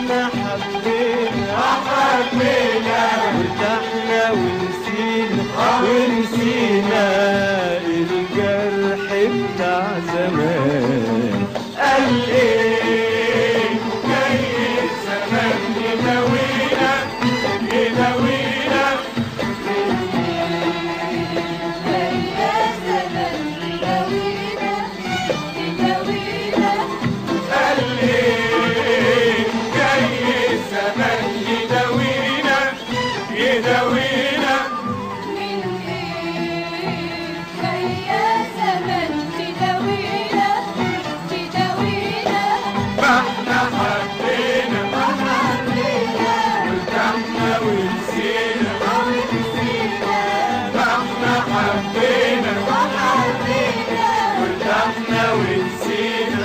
احنا حبينا وارتحنا ونسينا الجرح بتاع زمان. قال ايه جاي الزمان يداوينا يداوينا يداوينا من ايه يا زمن تداوينا تداوينا. ما احنا حبينا وارتحنا ونسينا ما احنا حبينا وارتحنا ونسينا